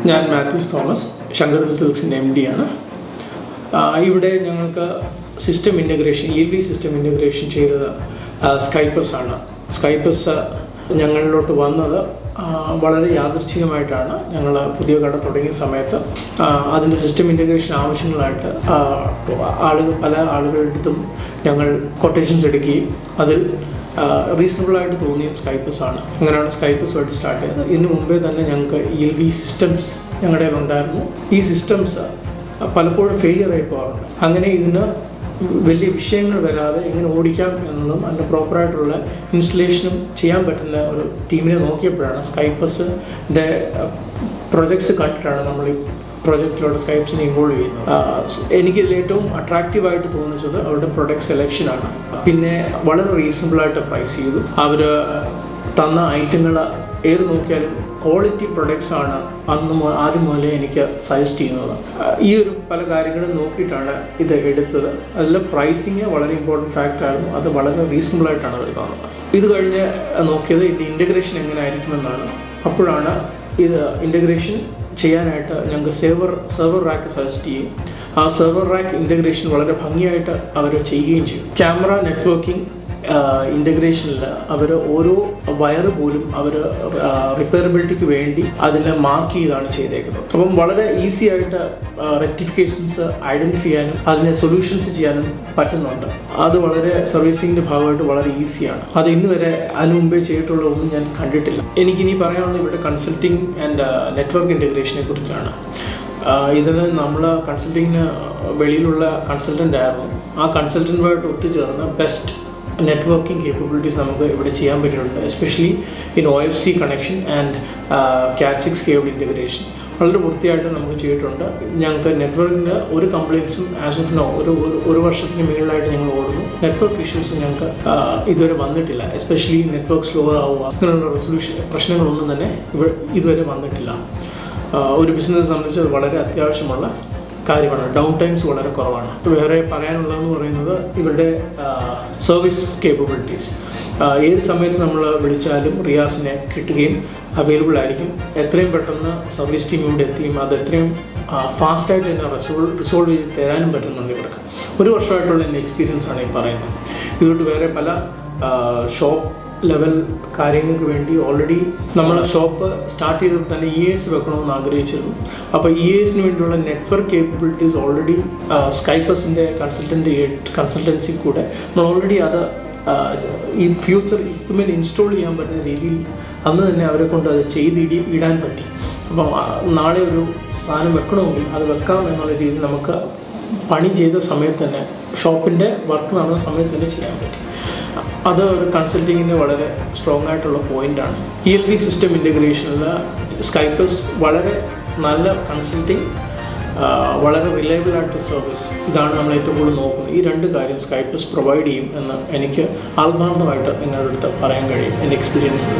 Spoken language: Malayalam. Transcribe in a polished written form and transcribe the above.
ഞാൻ മാത്യൂസ് തോമസ്, ശങ്കർ സിൽക്സിൻ്റെ MD ആണ്. ഇവിടെ ഞങ്ങൾക്ക് system integration, ELV system integration ചെയ്തത് സ്കൈപ്പസ് ആണ്. സ്കൈപ്പസ് ഞങ്ങളിലോട്ട് വന്നത് വളരെ യാദൃച്ഛികമായിട്ടാണ്. ഞങ്ങൾ പുതിയ കട തുടങ്ങിയ സമയത്ത് അതിൻ്റെ സിസ്റ്റം ഇൻ്റഗ്രേഷൻ ആവശ്യങ്ങളായിട്ട് പല ആളുകളുടെ അടുത്തും ഞങ്ങൾ കൊട്ടേഷൻസ് എടുക്കുകയും അതിൽ റീസണബിളായിട്ട് തോന്നിയും സ്കൈപ്പസ് ആണ്. അങ്ങനെയാണ് സ്കൈപ്പസുമായിട്ട് സ്റ്റാർട്ട് ചെയ്തത്. ഇതിന് മുമ്പേ തന്നെ ഞങ്ങൾക്ക് ELV സിസ്റ്റംസ് ഞങ്ങളുടെ ഉണ്ടായിരുന്നു. ഈ സിസ്റ്റംസ് പലപ്പോഴും ഫെയിലിയറായി പോകാറുണ്ട്. അങ്ങനെ ഇതിന് വലിയ വിഷയങ്ങൾ വരാതെ എങ്ങനെ ഓടിക്കാം എന്നതും അതിൻ്റെ പ്രോപ്പറായിട്ടുള്ള ഇൻസ്റ്റലേഷനും ചെയ്യാൻ പറ്റുന്ന ഒരു ടീമിനെ നോക്കിയപ്പോഴാണ് സ്കൈപ്പസിൻ്റെ പ്രൊജക്ട്സ് കണ്ടിട്ടാണ് നമ്മൾ ഈ പ്രൊജക്റ്റിലൂടെ സ്കൈപ്സിനെ ഇൻവോൾവ് ചെയ്യുന്നത്. എനിക്കിതിൽ ഏറ്റവും അട്രാക്റ്റീവായിട്ട് തോന്നിച്ചത് അവരുടെ പ്രൊഡക്റ്റ് സെലക്ഷനാണ്. പിന്നെ വളരെ റീസണബിളായിട്ട് പ്രൈസ് ചെയ്തു. അവർ തന്ന ഐറ്റങ്ങൾ ഏത് നോക്കിയാലും ക്വാളിറ്റി പ്രൊഡക്ട്സ് ആണ് ആദ്യം മുതലേ എനിക്ക് സജസ്റ്റ് ചെയ്യുന്നത്. ഈ ഒരു പല കാര്യങ്ങളും നോക്കിയിട്ടാണ് ഇത് എടുത്തത്. അതിൽ പ്രൈസിങ് വളരെ ഇമ്പോർട്ടൻറ്റ് ഫാക്ടറായിരുന്നു. അത് വളരെ റീസണബിളായിട്ടാണ് അവർ തന്നത്. ഇത് കഴിഞ്ഞ് നോക്കിയത് ഇതിൻ്റെ ഇൻ്റഗ്രേഷൻ എങ്ങനെ ആയിരിക്കുമെന്നാണ്. അപ്പോഴാണ് ഇത് ഇൻ്റഗ്രേഷൻ ചെയ്യാനായിട്ട് ഞങ്ങൾക്ക് സെർവർ റാക്ക് സജസ്റ്റ് ചെയ്യും. ആ സെർവർ റാക്ക് ഇൻ്റഗ്രേഷൻ വളരെ ഭംഗിയായിട്ട് അവർ ചെയ്യുകയും ചെയ്യും. ക്യാമറ നെറ്റ്വർക്കിംഗ് ഇൻ്റഗ്രേഷനിൽ അവർ ഓരോ വയറ് പോലും അവർ റിപ്പയറബിലിറ്റിക്ക് വേണ്ടി അതിൽ മാർക്ക് ചെയ്താണ് ചെയ്തേക്കുന്നത്. അപ്പം വളരെ ഈസി ആയിട്ട് റെക്ടിഫിക്കേഷൻസ് ഐഡൻറ്റിഫൈ ചെയ്യാനും അതിനെ സൊല്യൂഷൻസ് ചെയ്യാനും പറ്റുന്നുണ്ട്. അത് വളരെ സർവീസിങ്ങിൻ്റെ ഭാഗമായിട്ട് വളരെ ഈസിയാണ്. അത് ഇന്ന് വരെ അതിന് മുമ്പേ ചെയ്തിട്ടുള്ള ഒന്നും ഞാൻ കണ്ടിട്ടില്ല. എനിക്കിനി പറയാനുള്ളത് ഇവിടെ കൺസൾട്ടിങ് ആൻഡ് നെറ്റ്വർക്ക് ഇൻ്റഗ്രേഷനെ കുറിച്ചാണ്. ഇതിന് നമ്മൾ കൺസൾട്ടിങ്ങിന് വെളിയിലുള്ള കൺസൾട്ടൻ്റ് ആയിരുന്നു. ആ കൺസൾട്ടൻ്റുമായിട്ട് ഒത്തുചേർന്ന് ബെസ്റ്റ് നെറ്റ്വർക്കിംഗ് കേപ്പബിലിറ്റീസ് നമുക്ക് ഇവിടെ ചെയ്യാൻ പറ്റിയിട്ടുണ്ട്. Especially in OFC connection and Cat6 cable integration വളരെ വൃത്തിയായിട്ട് നമുക്ക് ചെയ്തിട്ടുണ്ട്. ഞങ്ങൾക്ക് നെറ്റ്വർക്കിൻ്റെ ഒരു കംപ്ലയിൻസും ആസ് ഓഫ് നോ ഒരു വർഷത്തിന് മുകളിലായിട്ട് ഞങ്ങൾ ഓടുന്നു. നെറ്റ്വർക്ക് ഇഷ്യൂസ് ഞങ്ങൾക്ക് ഇതുവരെ വന്നിട്ടില്ല. എസ്പെഷ്യലി നെറ്റ്വർക്ക് സ്ലോ ആവുക അങ്ങനെയുള്ള റെസൊല്യൂഷൻ പ്രശ്നങ്ങളൊന്നും തന്നെ ഇതുവരെ വന്നിട്ടില്ല. ഒരു ബിസിനസ് സംബന്ധിച്ച് അത് വളരെ അത്യാവശ്യമുള്ള കാര്യമാണ്. ഡൗൺ ടൈംസ് വളരെ കുറവാണ്. വേറെ പറയാനുള്ളതെന്ന് പറയുന്നത് ഇവരുടെ സർവീസ് കേപ്പബിലിറ്റീസ്. ഏത് സമയത്ത് നമ്മൾ വിളിച്ചാലും റിയാസിനെ കിട്ടുകയും അവൈലബിൾ ആയിരിക്കും. എത്രയും പെട്ടെന്ന് സർവീസ് ടീം ഇവിടെ എത്തിയും അത് എത്രയും ഫാസ്റ്റായിട്ട് തന്നെ റിസോൾവ് ചെയ്ത് തരാനും പറ്റുന്നുണ്ട് ഇവർക്ക്. ഒരു വർഷമായിട്ടുള്ള എൻ്റെ എക്സ്പീരിയൻസ് ആണ് ഈ പറയുന്നത്. ഇതുകൊണ്ട് വേറെ പല ഷോപ്പ് ലെവൽ കാര്യങ്ങൾക്ക് വേണ്ടി ഓൾറെഡി നമ്മൾ ഷോപ്പ് സ്റ്റാർട്ട് ചെയ്തപ്പോൾ തന്നെ EAS വെക്കണമെന്ന് ആഗ്രഹിച്ചിരുന്നു. അപ്പോൾ EASന് വേണ്ടിയുള്ള നെറ്റ്വർക്ക് കേപ്പബിലിറ്റീസ് ഓൾറെഡി സ്കൈപ്പസിൻ്റെ കൺസൾട്ടൻസി കൂടെ നമ്മൾ ഓൾറെഡി അത് ഈ ഫ്യൂച്ചർ ഇക്വിപ്മെൻറ്റ് ഇൻസ്റ്റാൾ ചെയ്യാൻ പറ്റുന്ന രീതിയിൽ അന്ന് തന്നെ അവരെ കൊണ്ട് അത് ഇടാൻ പറ്റി. അപ്പം നാളെ ഒരു സാധനം വെക്കണമെങ്കിൽ അത് വെക്കാം എന്നുള്ള രീതിയിൽ നമുക്ക് പണി ചെയ്ത സമയത്ത് തന്നെ ഷോപ്പിൻ്റെ വർക്ക് നടന്ന സമയത്ത് തന്നെ ചെയ്യാൻ പറ്റി. അത് ഒരു കൺസൾട്ടിങ്ങിൻ്റെ വളരെ സ്ട്രോങ് ആയിട്ടുള്ള പോയിൻ്റാണ്. ELV സിസ്റ്റം ഇൻ്റഗ്രേഷനിൽ സ്കൈപ്പസ് വളരെ നല്ല കൺസൾട്ടിങ്, വളരെ റിലയബിൾ ആയിട്ട് സർവീസ്, ഇതാണ് നമ്മൾ ഏറ്റവും കൂടുതൽ നോക്കുന്നത്. ഈ രണ്ട് കാര്യം സ്കൈപ്പസ് പ്രൊവൈഡ് ചെയ്യും എന്ന് എനിക്ക് ആത്മാർത്ഥമായിട്ട് നിങ്ങളുടെ അടുത്ത് പറയാൻ കഴിയും എൻ്റെ എക്സ്പീരിയൻസിൽ.